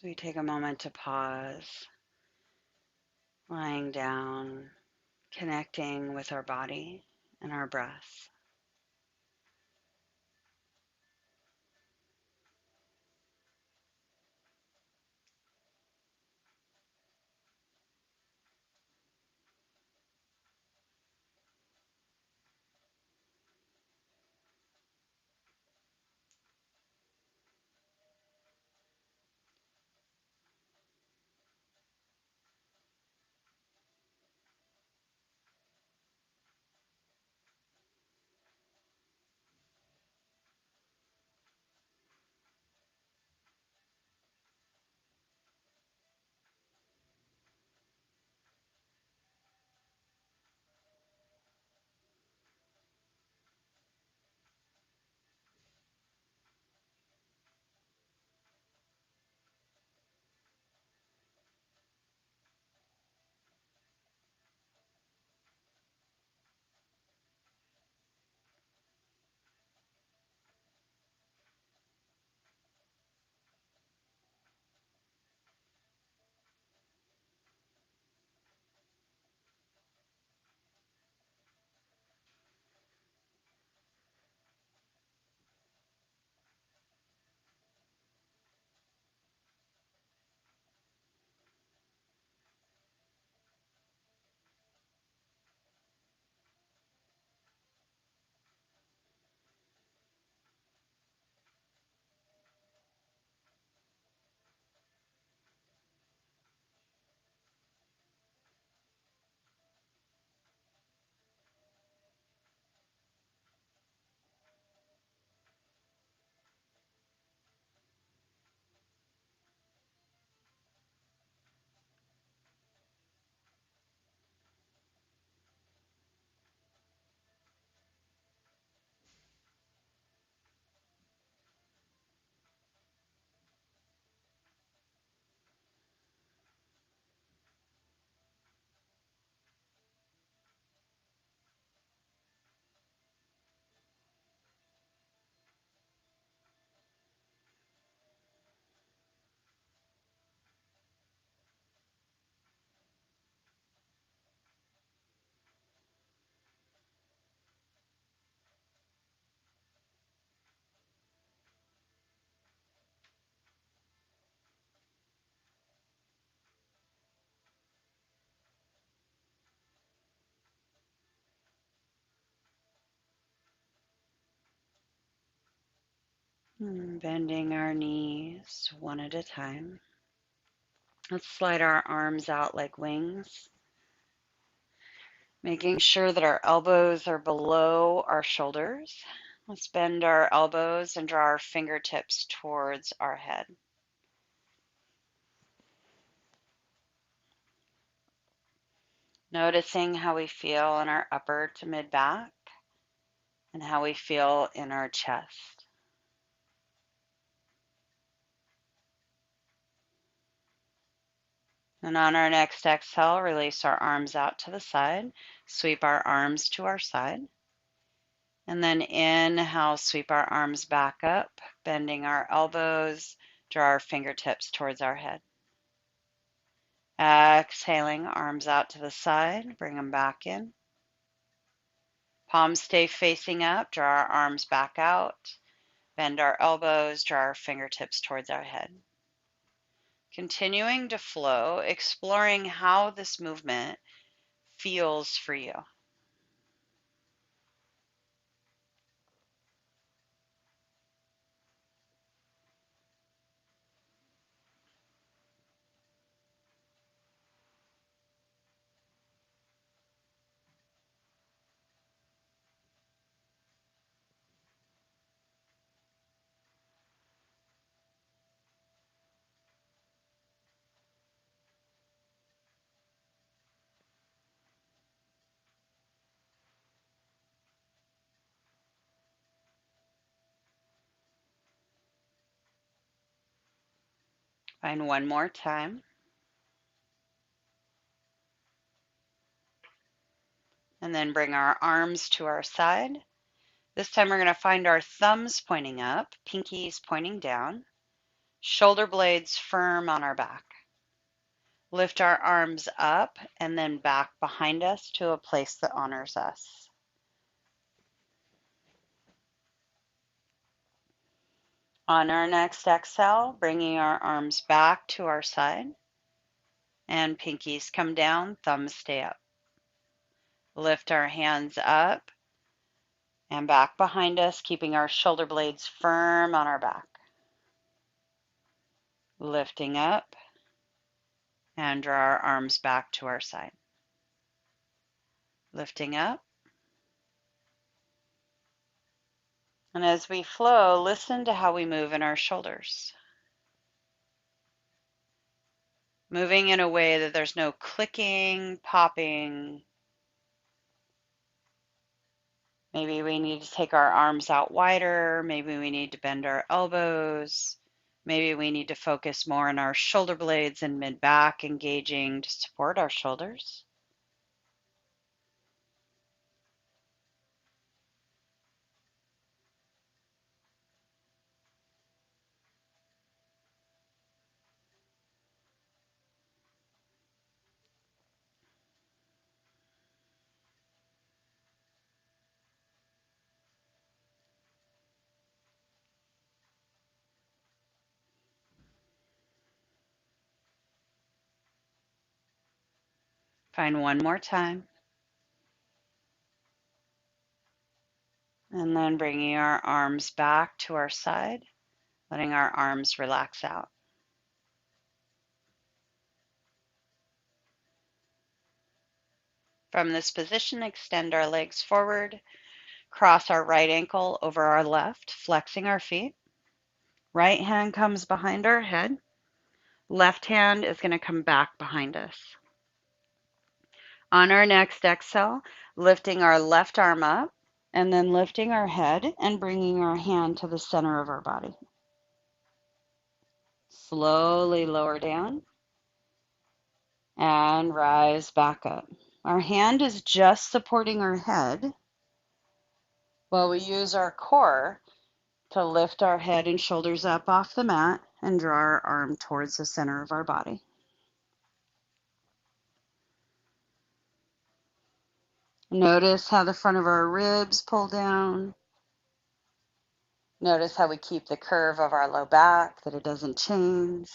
So we take a moment to pause, lying down, connecting with our body and our breath. Bending our knees one at a time. Let's slide our arms out like wings, making sure that our elbows are below our shoulders. Let's bend our elbows and draw our fingertips towards our head. Noticing how we feel in our upper to mid back and how we feel in our chest. And on our next exhale, release our arms out to the side, sweep our arms to our side. And then inhale, sweep our arms back up, bending our elbows, draw our fingertips towards our head. Exhaling, arms out to the side, bring them back in. Palms stay facing up, draw our arms back out, bend our elbows, draw our fingertips towards our head. Continuing to flow, exploring how this movement feels for you. Find one more time. And then bring our arms to our side. This time we're going to find our thumbs pointing up, pinkies pointing down. Shoulder blades firm on our back. Lift our arms up and then back behind us to a place that honors us. On our next exhale, bringing our arms back to our side and pinkies come down, thumbs stay up. Lift our hands up and back behind us, keeping our shoulder blades firm on our back. Lifting up and draw our arms back to our side. Lifting up. And as we flow, listen to how we move in our shoulders. Moving in a way that there's no clicking, popping. Maybe we need to take our arms out wider. Maybe we need to bend our elbows. Maybe we need to focus more on our shoulder blades and mid-back, engaging to support our shoulders. Find one more time. And then bringing our arms back to our side, letting our arms relax out. From this position, extend our legs forward, cross our right ankle over our left, flexing our feet. Right hand comes behind our head. Left hand is going to come back behind us. On our next exhale, lifting our left arm up and then lifting our head and bringing our hand to the center of our body. Slowly lower down and rise back up. Our hand is just supporting our head while we use our core to lift our head and shoulders up off the mat and draw our arm towards the center of our body. Notice how the front of our ribs pull down. Notice how we keep the curve of our low back, that it doesn't change.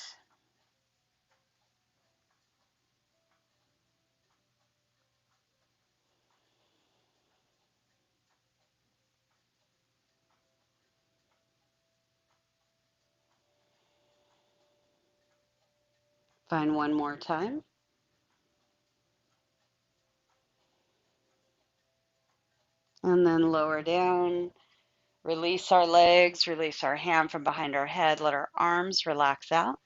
Find one more time. And then lower down. Release our legs, release our hand from behind our head. Let our arms relax out.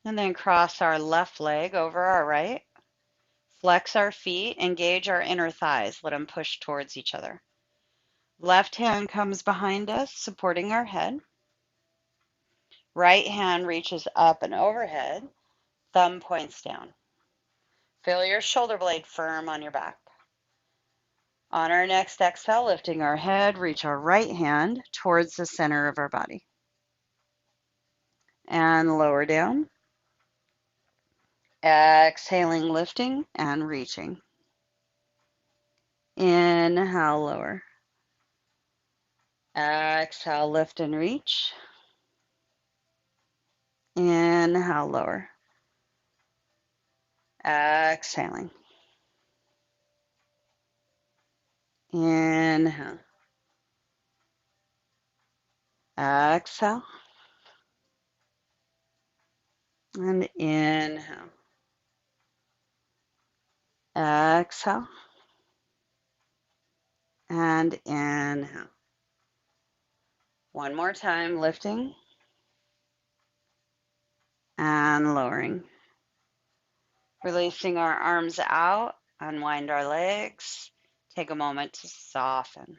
And then cross our left leg over our right. Flex our feet, engage our inner thighs. Let them push towards each other. Left hand comes behind us, supporting our head. Right hand reaches up and overhead. Thumb points down. Feel your shoulder blade firm on your back. On our next exhale, lifting our head, reach our right hand towards the center of our body. And lower down. Exhaling, lifting and reaching. Inhale, lower. Exhale, lift and reach. Inhale, lower. Exhaling. Inhale. Exhale. And inhale. Exhale. And inhale. One more time, lifting and lowering. Releasing our arms out, unwind our legs. Take a moment to soften.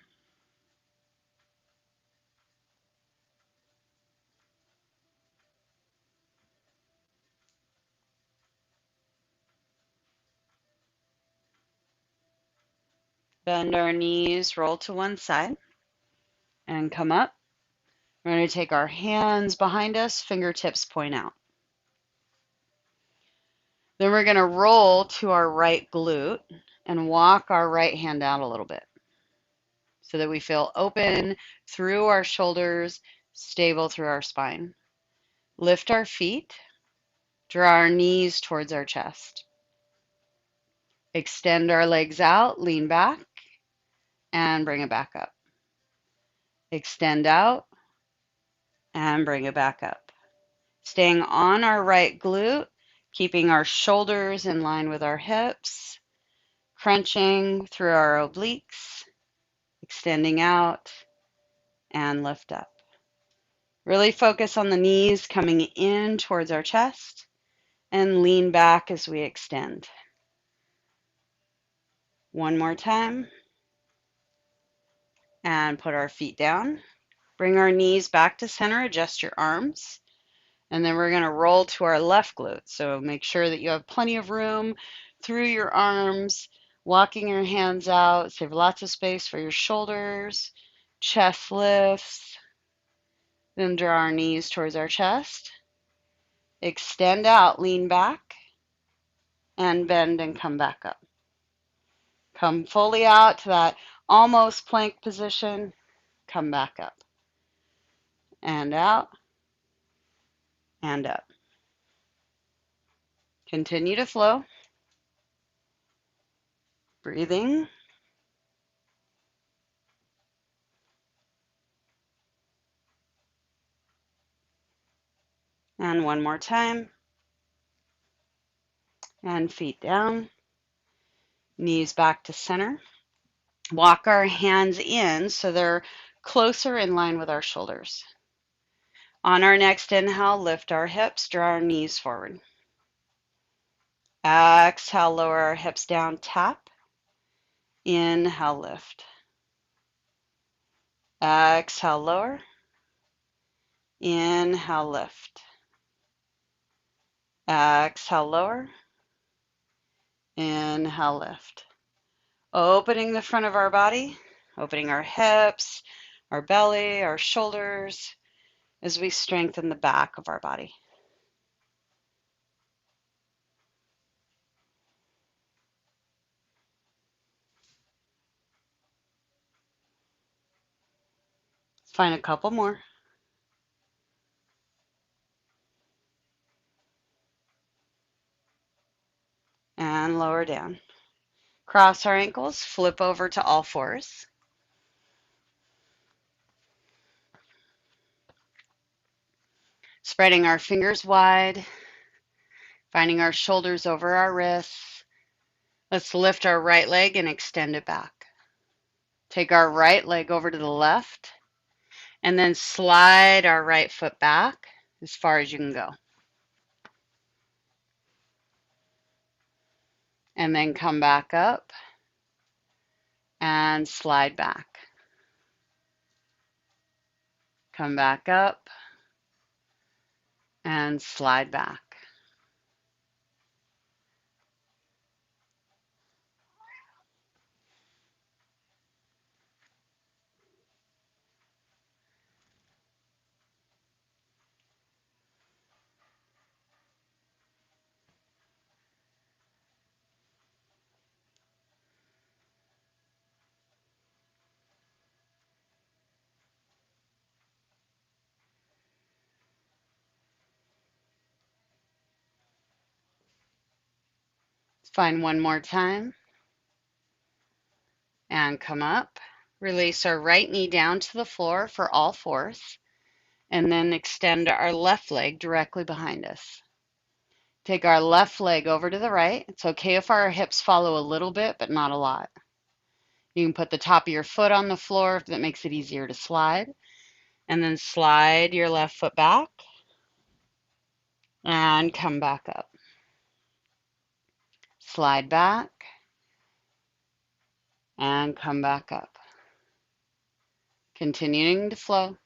Bend our knees, roll to one side, and come up. We're going to take our hands behind us, fingertips point out. Then we're going to roll to our right glute and walk our right hand out a little bit so that we feel open through our shoulders, stable through our spine. Lift our feet, draw our knees towards our chest. Extend our legs out, lean back, and bring it back up. Extend out and bring it back up. Staying on our right glute, keeping our shoulders in line with our hips, crunching through our obliques, extending out, and lift up. Really focus on the knees coming in towards our chest and lean back as we extend. One more time. And put our feet down. Bring our knees back to center, adjust your arms. And then we're going to roll to our left glute. So make sure that you have plenty of room through your arms, walking your hands out. Save lots of space for your shoulders, chest lifts. Then draw our knees towards our chest. Extend out, lean back, and bend and come back up. Come fully out to that almost plank position. Come back up. And out, and up. Continue to flow. Breathing. And one more time. And feet down. Knees back to center. Walk our hands in so they're closer in line with our shoulders. On our next inhale, lift our hips, draw our knees forward. Exhale, lower our hips down, tap. Inhale, lift. Exhale, lower. Inhale, lift. Exhale, lower. Inhale, lift. Opening the front of our body, opening our hips, our belly, our shoulders, as we strengthen the back of our body. Let's find a couple more. And lower down. Cross our ankles, flip over to all fours. Spreading our fingers wide, finding our shoulders over our wrists. Let's lift our right leg and extend it back. Take our right leg over to the left, and then slide our right foot back as far as you can go. And then come back up and slide back. Come back up and slide back. Find one more time and come up. Release our right knee down to the floor for all fours, and then extend our left leg directly behind us. Take our left leg over to the right. It's okay if our hips follow a little bit, but not a lot. You can put the top of your foot on the floor if that makes it easier to slide, and then slide your left foot back and come back up. Slide back and come back up. Continuing to flow.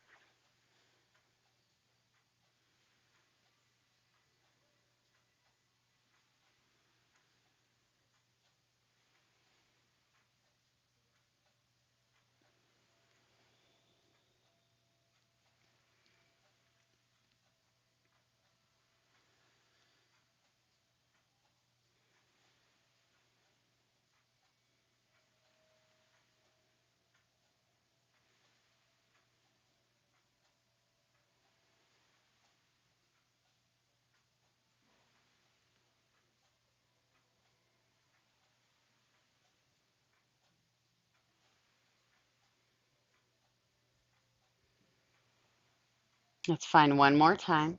Let's find one more time.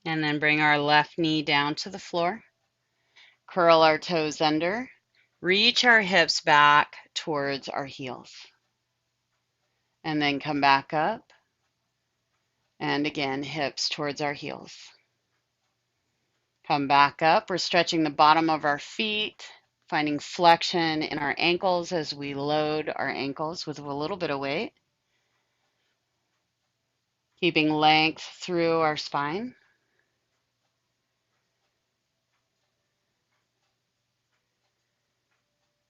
And then bring our left knee down to the floor. Curl our toes under. Reach our hips back towards our heels. And then come back up. And again, hips towards our heels. Come back up. We're stretching the bottom of our feet, finding flexion in our ankles as we load our ankles with a little bit of weight. Keeping length through our spine.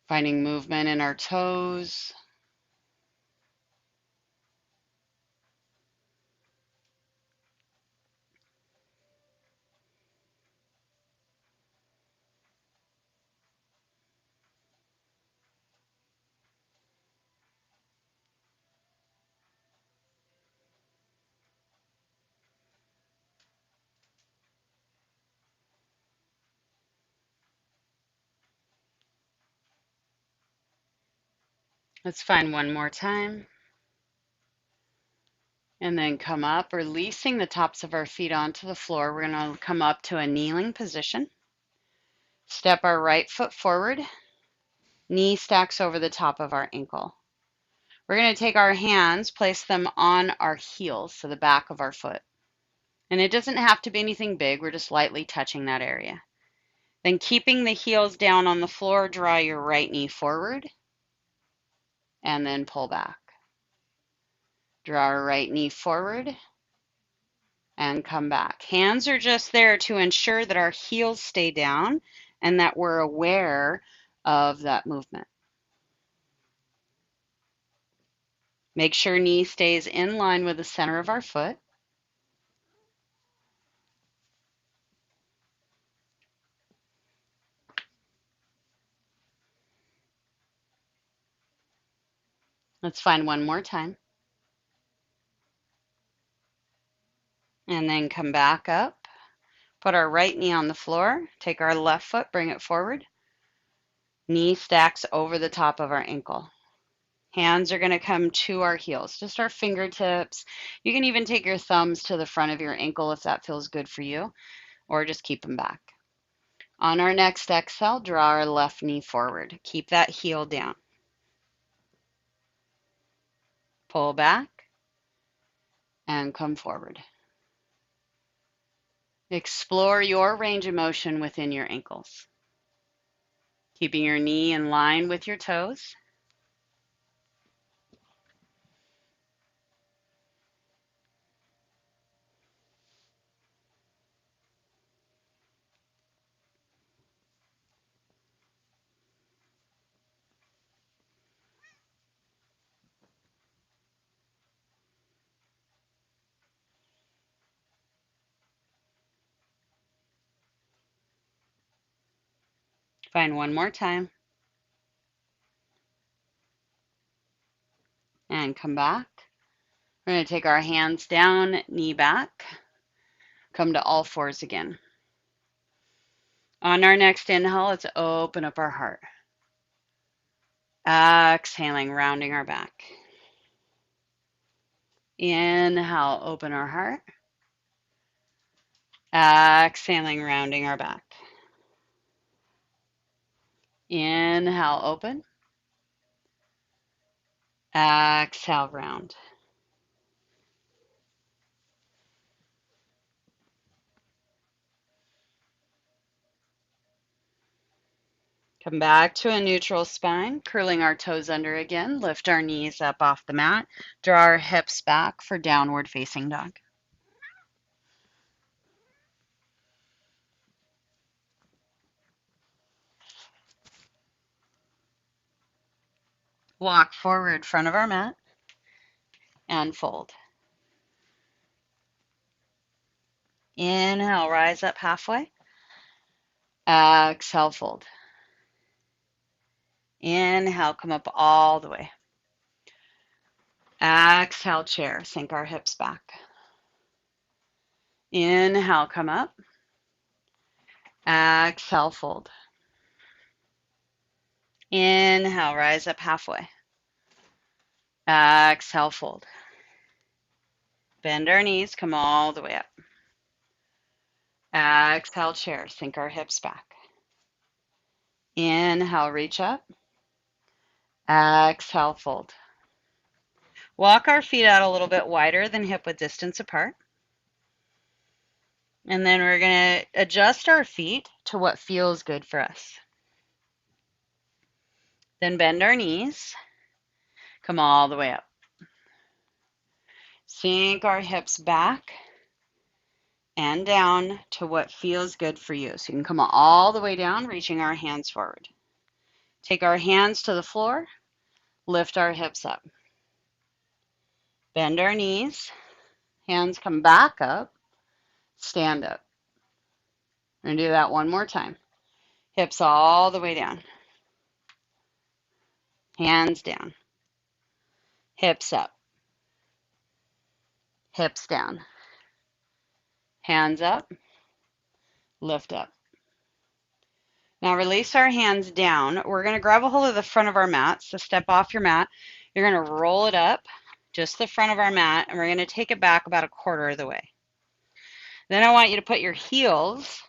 Finding movement in our toes. Let's find one more time. And then come up, releasing the tops of our feet onto the floor. We're going to come up to a kneeling position. Step our right foot forward. Knee stacks over the top of our ankle. We're going to take our hands, place them on our heels, so the back of our foot. And it doesn't have to be anything big. We're just lightly touching that area. Then keeping the heels down on the floor, draw your right knee forward and then pull back. Draw our right knee forward and come back. Hands are just there to ensure that our heels stay down and that we're aware of that movement. Make sure knee stays in line with the center of our foot. Let's find one more time. And then come back up. Put our right knee on the floor. Take our left foot, bring it forward. Knee stacks over the top of our ankle. Hands are going to come to our heels, just our fingertips. You can even take your thumbs to the front of your ankle if that feels good for you, or just keep them back. On our next exhale, draw our left knee forward. Keep that heel down. Pull back and come forward. Explore your range of motion within your ankles. Keeping your knee in line with your toes. Find one more time. And come back. We're going to take our hands down, knee back. Come to all fours again. On our next inhale, let's open up our heart. Exhaling, rounding our back. Inhale, open our heart. Exhaling, rounding our back. Inhale, open. Exhale, round. Come back to a neutral spine, curling our toes under again. Lift our knees up off the mat. Draw our hips back for downward facing dog. Walk forward, front of our mat, and fold. Inhale, rise up halfway. Exhale, fold. Inhale, come up all the way. Exhale, chair, sink our hips back. Inhale, come up. Exhale, fold. Inhale, rise up halfway. Exhale, fold. Bend our knees, come all the way up. Exhale, chair, sink our hips back. Inhale, reach up. Exhale, fold. Walk our feet out a little bit wider than hip width distance apart. And then we're going to adjust our feet to what feels good for us. Then bend our knees. Come all the way up. Sink our hips back and down to what feels good for you. So you can come all the way down, reaching our hands forward. Take our hands to the floor, lift our hips up. Bend our knees, hands come back up, stand up. We're going to do that one more time. Hips all the way down. Hands down. Hips up. Hips down. Hands up. Lift up. Now release our hands down. We're going to grab a hold of the front of our mat. So step off your mat. You're going to roll it up, just the front of our mat, and we're going to take it back about a quarter of the way. Then I want you to put your heels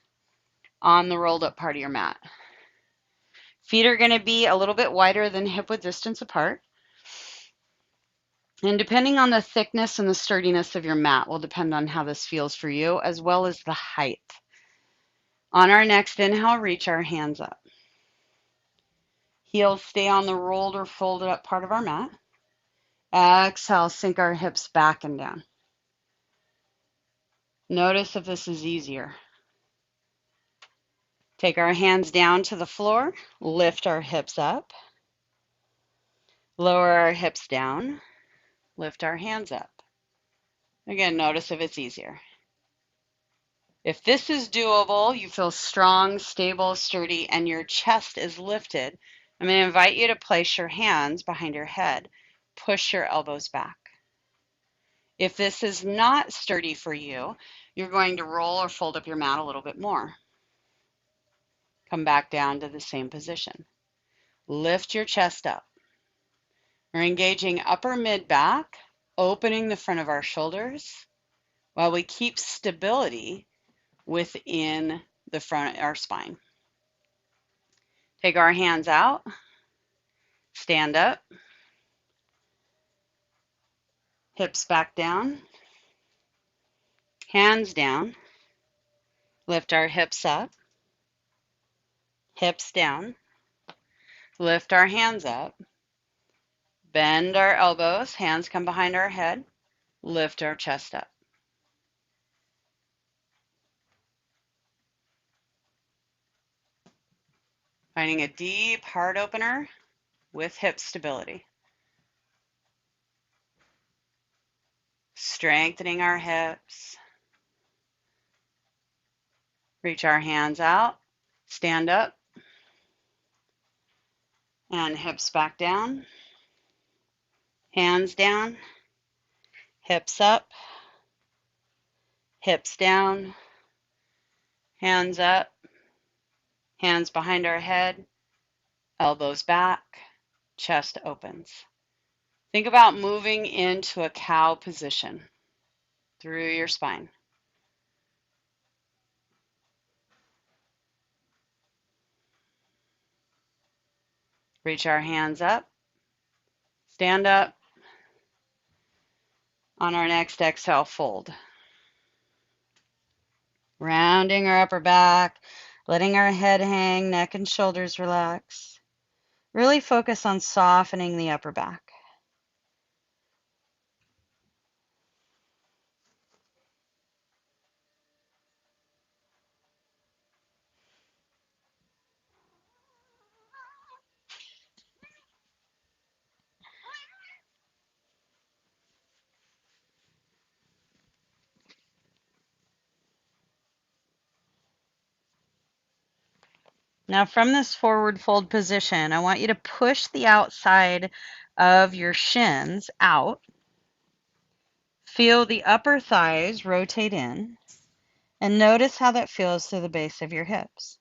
on the rolled up part of your mat. Feet are going to be a little bit wider than hip width distance apart. And depending on the thickness and the sturdiness of your mat will depend on how this feels for you, as well as the height. On our next inhale, reach our hands up. Heels stay on the rolled or folded up part of our mat. Exhale, sink our hips back and down. Notice if this is easier. Take our hands down to the floor, lift our hips up, lower our hips down, lift our hands up. Again, notice if it's easier. If this is doable, you feel strong, stable, sturdy, and your chest is lifted, I'm going to invite you to place your hands behind your head. Push your elbows back. If this is not sturdy for you, you're going to roll or fold up your mat a little bit more. Come back down to the same position. Lift your chest up. We're engaging upper mid-back, opening the front of our shoulders while we keep stability within the front of our spine. Take our hands out, stand up, hips back down, hands down, lift our hips up, hips down, lift our hands up, bend our elbows, hands come behind our head, lift our chest up. Finding a deep heart opener with hip stability. Strengthening our hips. Reach our hands out, stand up, and hips back down, hands down, hips up, hips down, hands up, hands behind our head, elbows back, chest opens. Think about moving into a cow position through your spine. Reach our hands up, stand up. On our next exhale, fold. Rounding our upper back, letting our head hang, neck and shoulders relax. Really focus on softening the upper back. Now from this forward fold position, I want you to push the outside of your shins out. Feel the upper thighs rotate in, and notice how that feels through the base of your hips.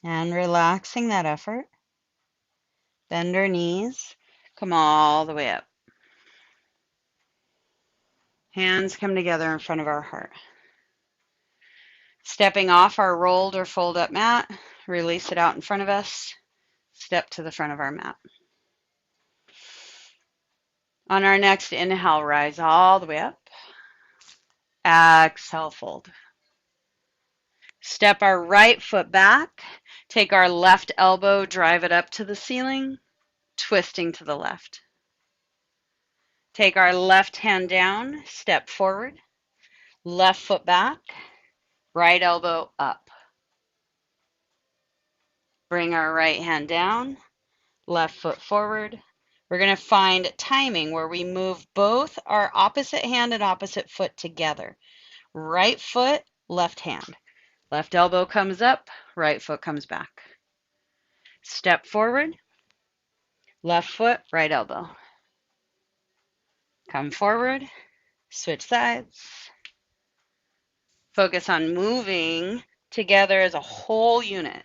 And relaxing that effort. Bend our knees. Come all the way up. Hands come together in front of our heart. Stepping off our rolled or fold up mat, release it out in front of us. Step to the front of our mat. On our next inhale, rise all the way up. Exhale, fold. Step our right foot back. Take our left elbow, drive it up to the ceiling, twisting to the left. Take our left hand down, step forward, left foot back, right elbow up. Bring our right hand down, left foot forward. We're going to find timing where we move both our opposite hand and opposite foot together. Right foot, left hand. Left elbow comes up, right foot comes back. Step forward, left foot, right elbow. Come forward, switch sides. Focus on moving together as a whole unit.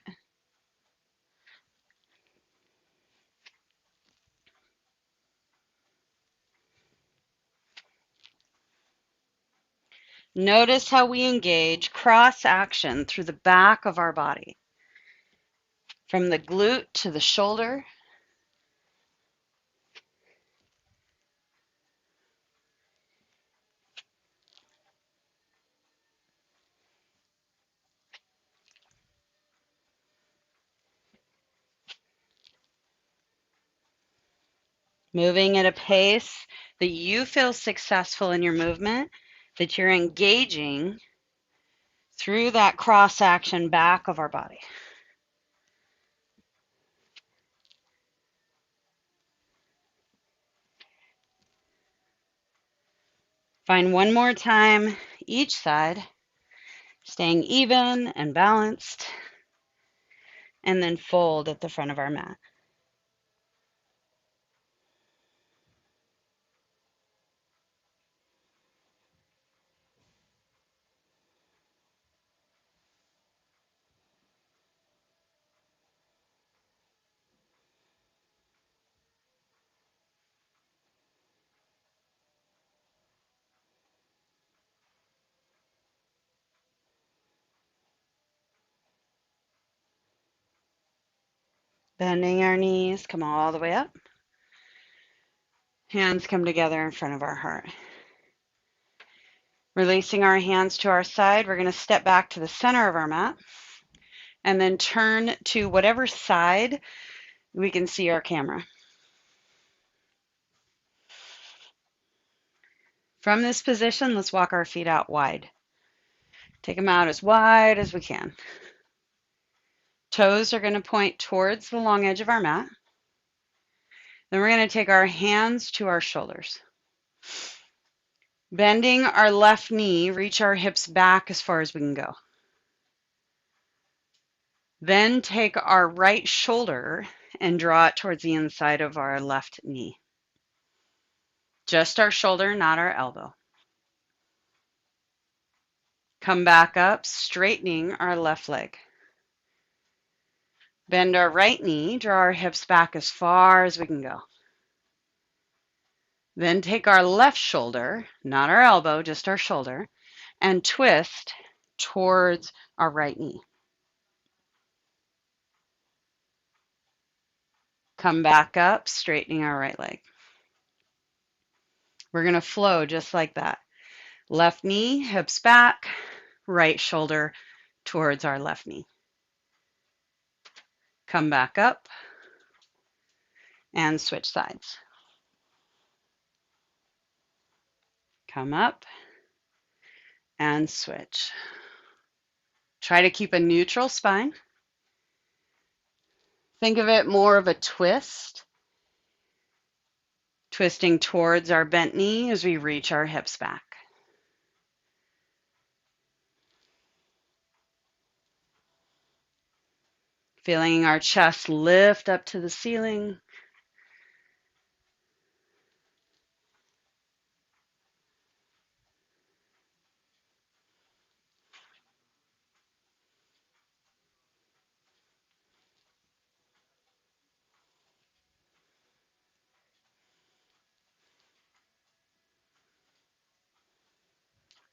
Notice how we engage cross action through the back of our body, from the glute to the shoulder. Moving at a pace that you feel successful in your movement, that you're engaging through that cross action back of our body. Find one more time each side, staying even and balanced, and then fold at the front of our mat. Bending our knees, come all the way up. Hands come together in front of our heart. Releasing our hands to our side, we're going to step back to the center of our mat and then turn to whatever side we can see our camera. From this position, let's walk our feet out wide. Take them out as wide as we can. Toes are going to point towards the long edge of our mat. Then we're going to take our hands to our shoulders. Bending our left knee, reach our hips back as far as we can go. Then take our right shoulder and draw it towards the inside of our left knee. Just our shoulder, not our elbow. Come back up, straightening our left leg. Bend our right knee, draw our hips back as far as we can go. Then take our left shoulder, not our elbow, just our shoulder, and twist towards our right knee. Come back up, straightening our right leg. We're going to flow just like that. Left knee, hips back, right shoulder towards our left knee. Come back up and switch sides. Come up and switch. Try to keep a neutral spine. Think of it more of a twist, twisting towards our bent knee as we reach our hips back. Feeling our chest lift up to the ceiling.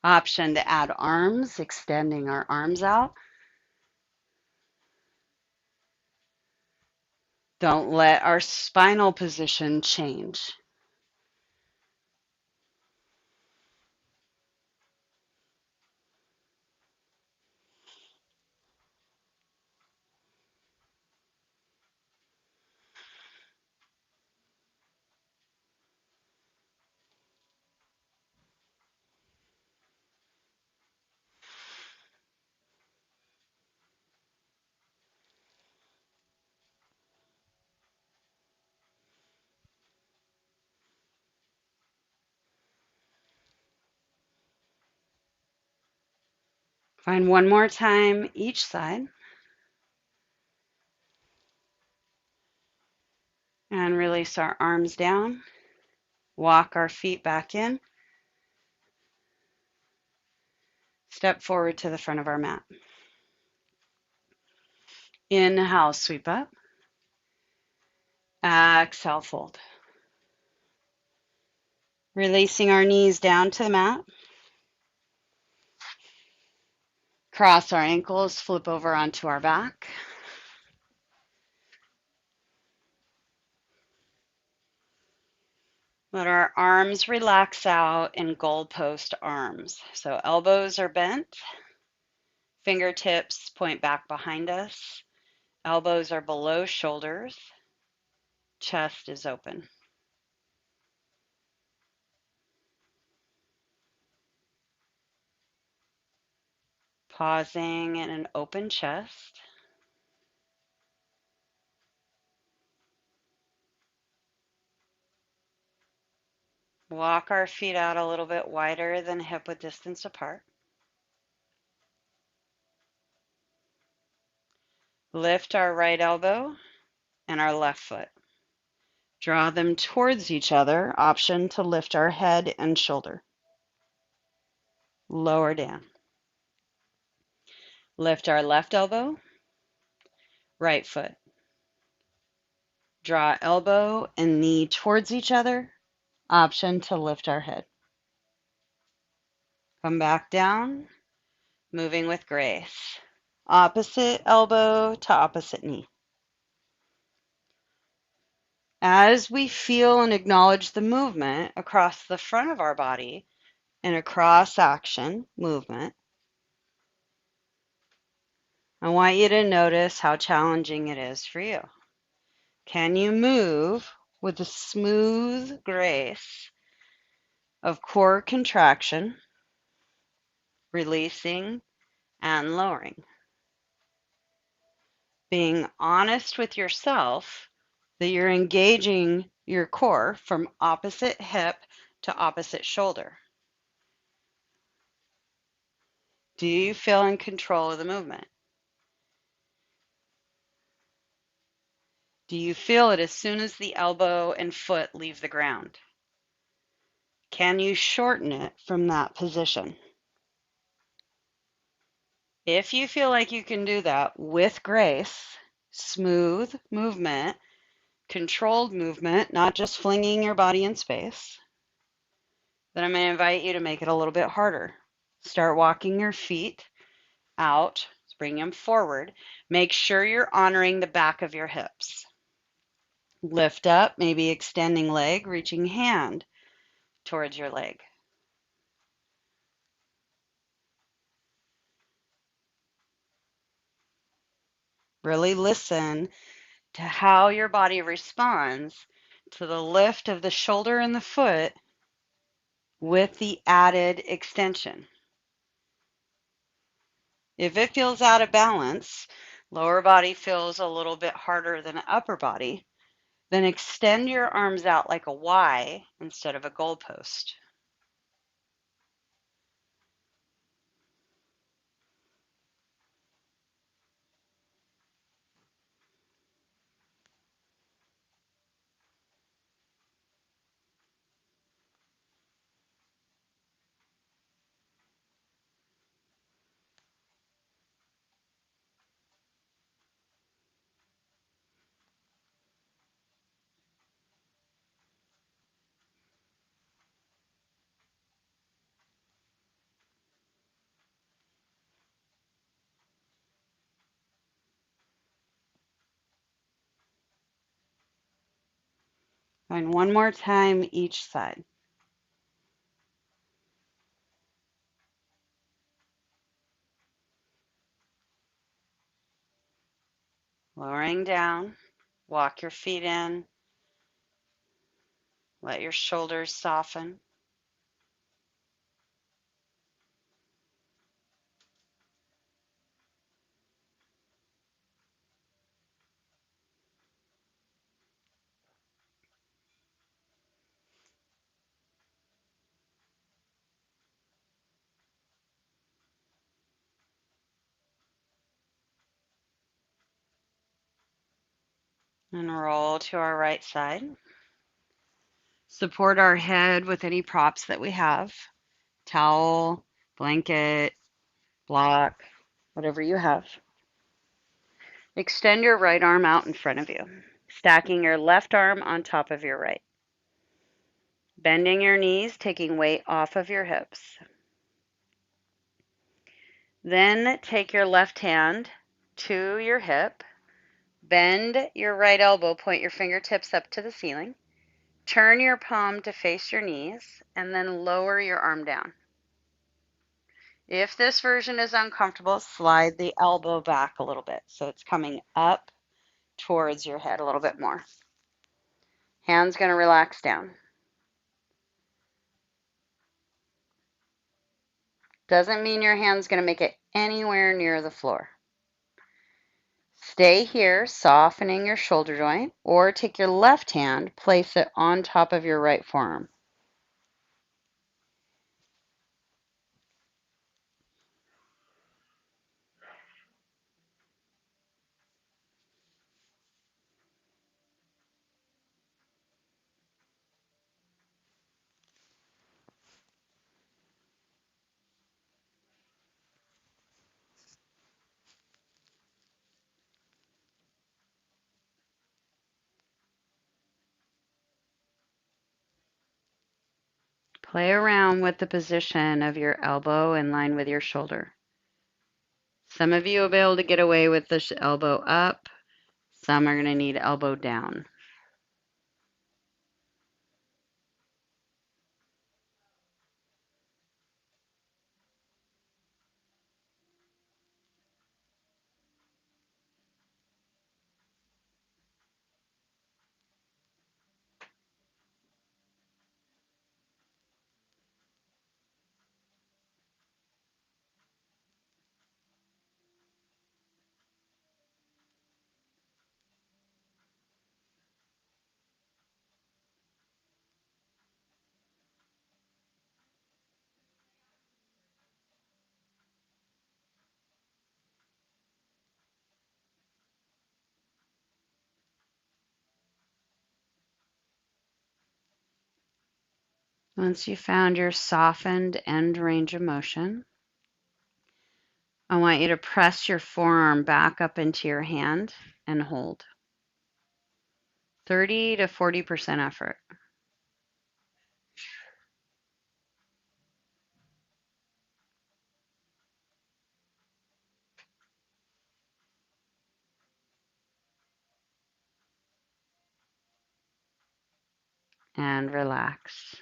Option to add arms, extending our arms out. Don't let our spinal position change. Find one more time each side. And release our arms down. Walk our feet back in. Step forward to the front of our mat. Inhale, sweep up. Exhale, fold. Releasing our knees down to the mat. Cross our ankles, flip over onto our back. Let our arms relax out in goalpost arms. So elbows are bent, fingertips point back behind us, elbows are below shoulders, chest is open. Pausing in an open chest. Walk our feet out a little bit wider than hip width distance apart. Lift our right elbow and our left foot. Draw them towards each other, option to lift our head and shoulder. Lower down. Lift our left elbow, right foot. Draw elbow and knee towards each other, option to lift our head. Come back down, moving with grace. Opposite elbow to opposite knee. As we feel and acknowledge the movement across the front of our body in a cross action movement, I want you to notice how challenging it is for you. Can you move with the smooth grace of core contraction, releasing, and lowering? Being honest with yourself that you're engaging your core from opposite hip to opposite shoulder. Do you feel in control of the movement? Do you feel it as soon as the elbow and foot leave the ground? Can you shorten it from that position? If you feel like you can do that with grace, smooth movement, controlled movement, not just flinging your body in space, then I'm going to invite you to make it a little bit harder. Start walking your feet out, bring them forward. Make sure you're honoring the back of your hips. Lift up, maybe extending leg, reaching hand towards your leg. Really listen to how your body responds to the lift of the shoulder and the foot with the added extension. If it feels out of balance, lower body feels a little bit harder than upper body, then extend your arms out like a Y instead of a goalpost. And one more time each side. Lowering down, walk your feet in, let your shoulders soften. And roll to our right side. Support our head with any props that we have. Towel, blanket, block, whatever you have. Extend your right arm out in front of you, stacking your left arm on top of your right. Bending your knees, taking weight off of your hips. Then take your left hand to your hip. Bend your right elbow, point your fingertips up to the ceiling. Turn your palm to face your knees, and then lower your arm down. If this version is uncomfortable, slide the elbow back a little bit so it's coming up towards your head a little bit more. Hands going to relax down. Doesn't mean your hand's going to make it anywhere near the floor. Stay here, softening your shoulder joint, or take your left hand, place it on top of your right forearm. Play around with the position of your elbow in line with your shoulder. Some of you will be able to get away with the elbow up. Some are going to need elbow down. Once you found your softened end range of motion, I want you to press your forearm back up into your hand and hold. 30 to 40% effort. And relax.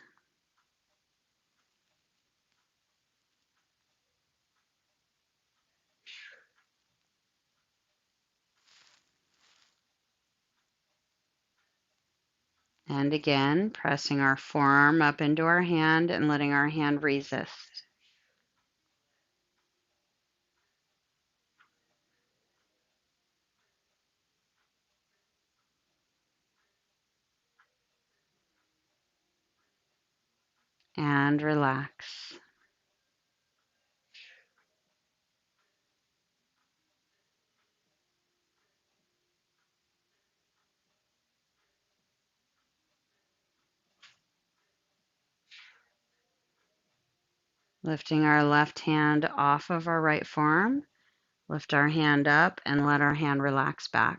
And again, pressing our forearm up into our hand and letting our hand resist. And relax. Lifting our left hand off of our right forearm. Lift our hand up and let our hand relax back.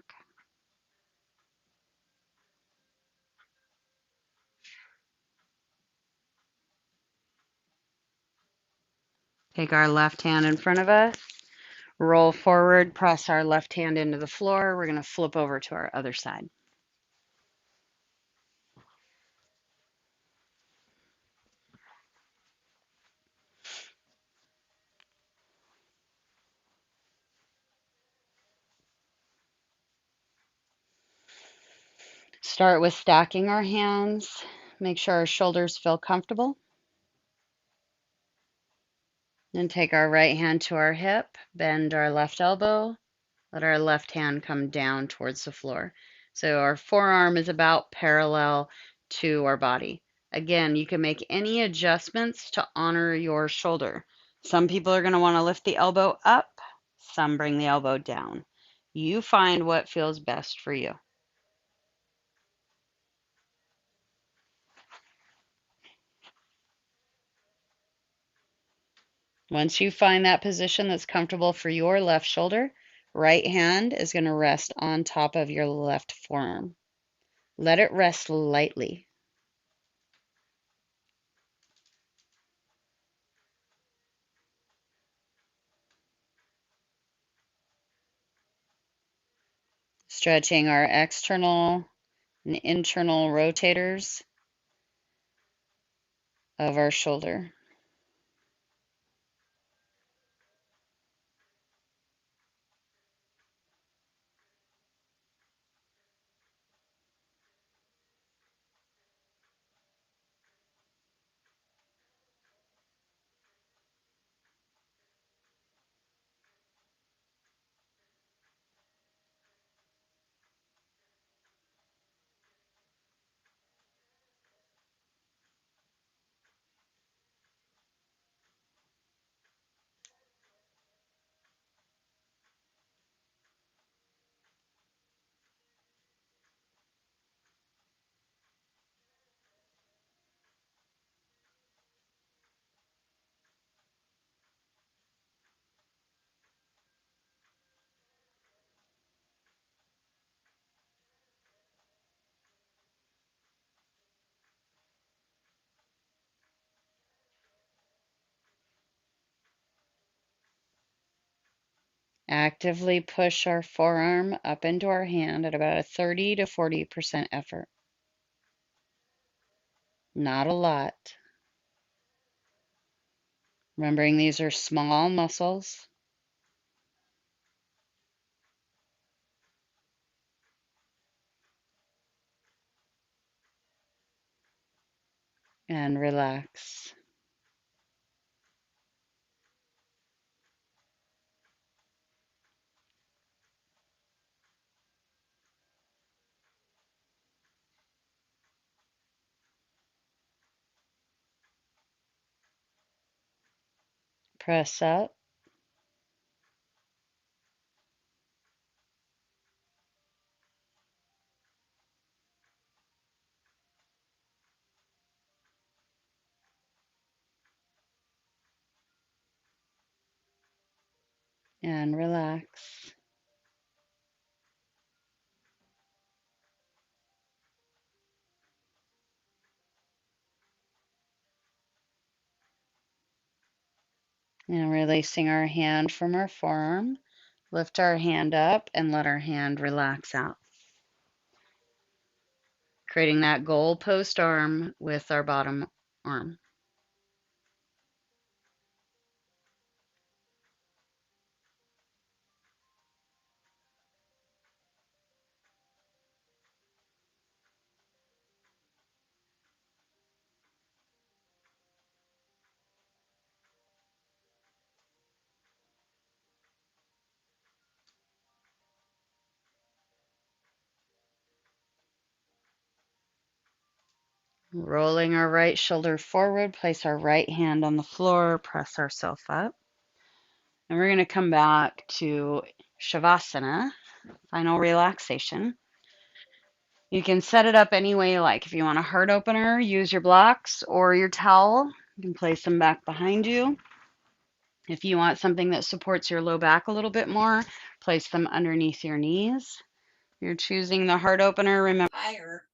Take our left hand in front of us. Roll forward, press our left hand into the floor. We're going to flip over to our other side. Start with stacking our hands. Make sure our shoulders feel comfortable. Then take our right hand to our hip, bend our left elbow, let our left hand come down towards the floor. So our forearm is about parallel to our body. Again, you can make any adjustments to honor your shoulder. Some people are going to want to lift the elbow up, some bring the elbow down. You find what feels best for you. Once you find that position that's comfortable for your left shoulder, right hand is going to rest on top of your left forearm. Let it rest lightly. Stretching our external and internal rotators of our shoulder. Actively push our forearm up into our hand at about a 30 to 40% effort. Not a lot. Remembering these are small muscles. And relax. Press up. And relax. And releasing our hand from our forearm. Lift our hand up and let our hand relax out. Creating that goalpost arm with our bottom arm. Rolling our right shoulder forward, place our right hand on the floor, press ourselves up. And we're going to come back to Shavasana, final relaxation. You can set it up any way you like. If you want a heart opener, use your blocks or your towel. You can place them back behind you. If you want something that supports your low back a little bit more, place them underneath your knees. You're choosing the heart opener. Remember, higher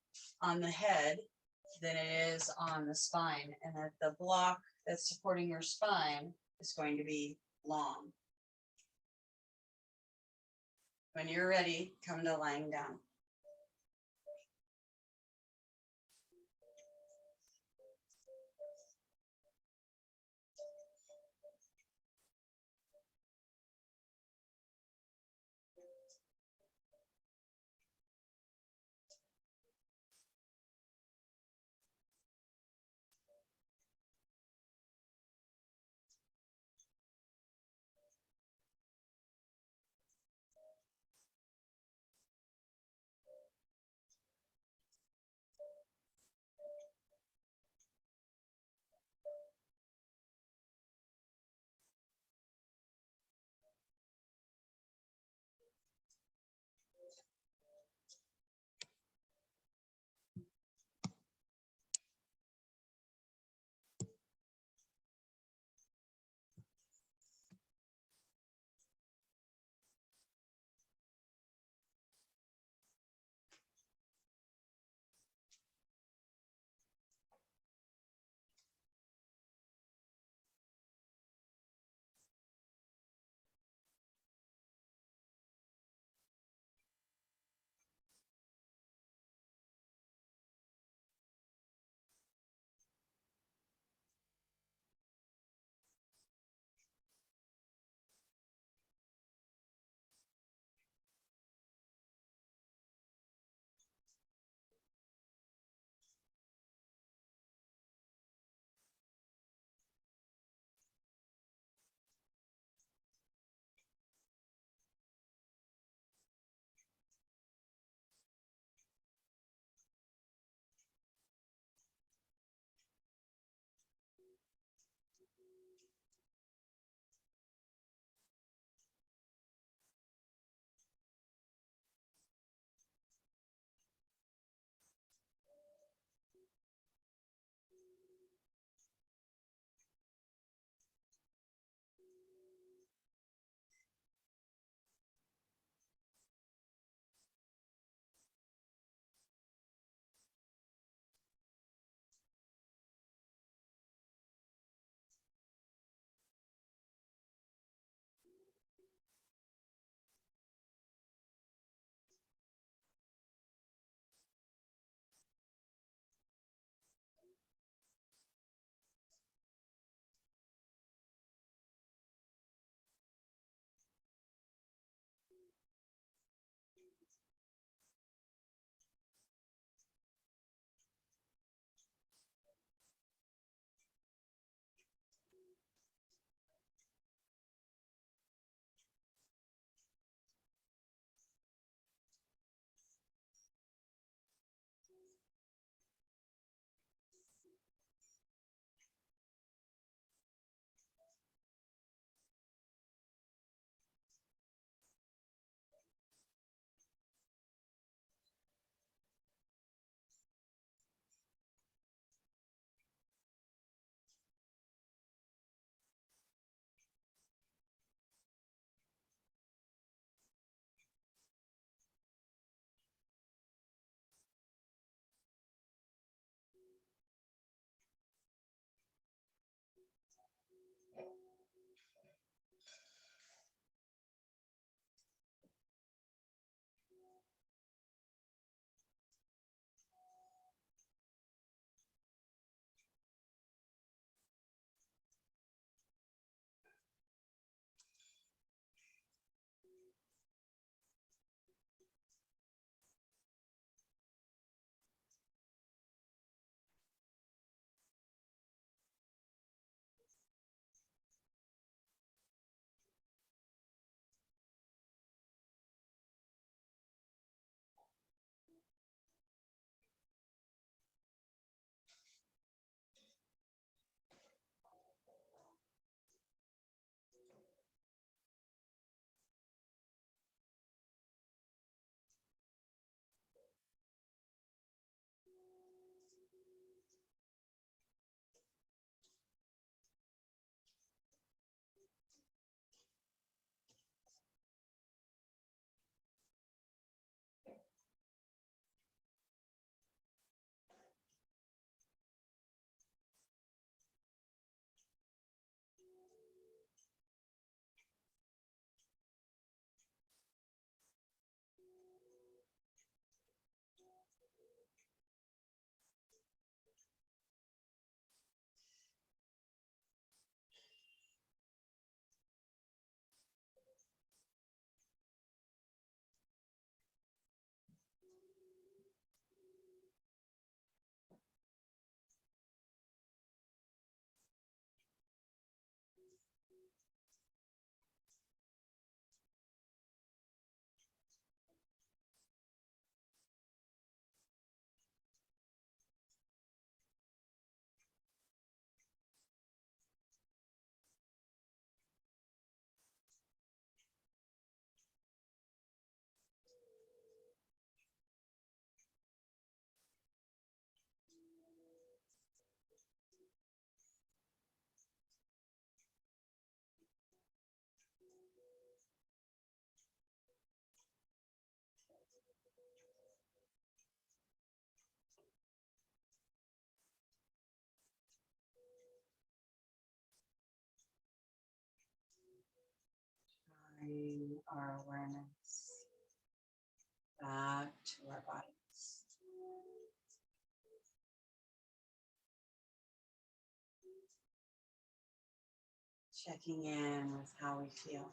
on the head than it is on the spine, and that the block that's supporting your spine is going to be long. When you're ready, come to lying down. bring our awareness back to our bodies. Checking in with how we feel.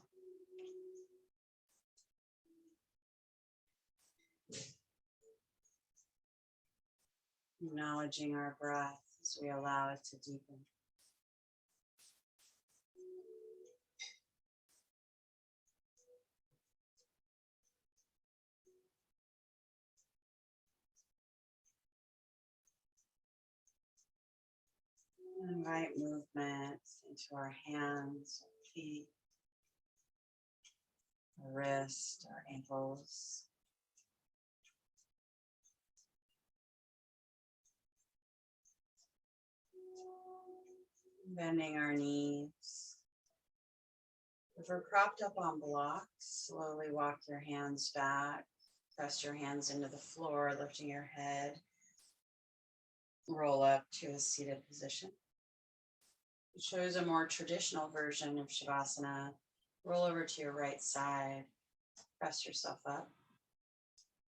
Acknowledging our breath as we allow it to deepen. Invite movement into our hands, our feet, our wrists, our ankles. Bending our knees. If we're propped up on blocks, slowly walk your hands back. Press your hands into the floor, lifting your head. Roll up to a seated position. It shows a more traditional version of Shavasana. Roll over to your right side. Press yourself up.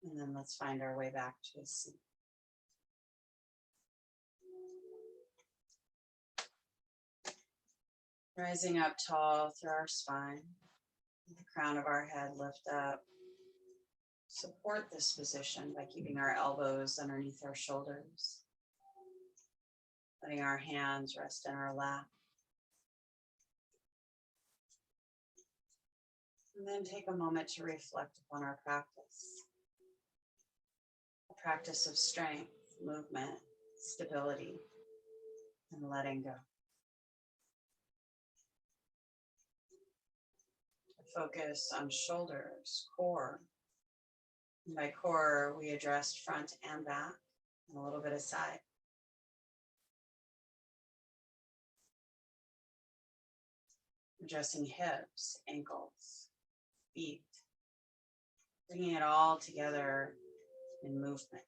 And then let's find our way back to a seat. Rising up tall through our spine. The crown of our head lift up. Support this position by keeping our elbows underneath our shoulders. Letting our hands rest in our lap. And then take a moment to reflect upon our practice. A practice of strength, movement, stability, and letting go. Focus on shoulders, core. And by core, we addressed front and back, and a little bit of side. Addressing hips, ankles, feet. Bringing it all together in movement.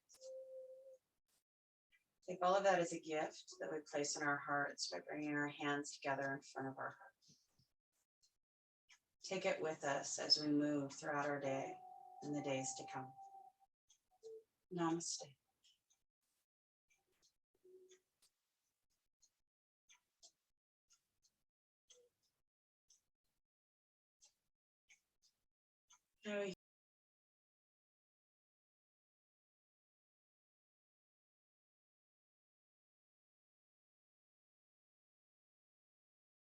Take all of that as a gift that we place in our hearts by bringing our hands together in front of our heart. Take it with us as we move throughout our day and the days to come. Namaste.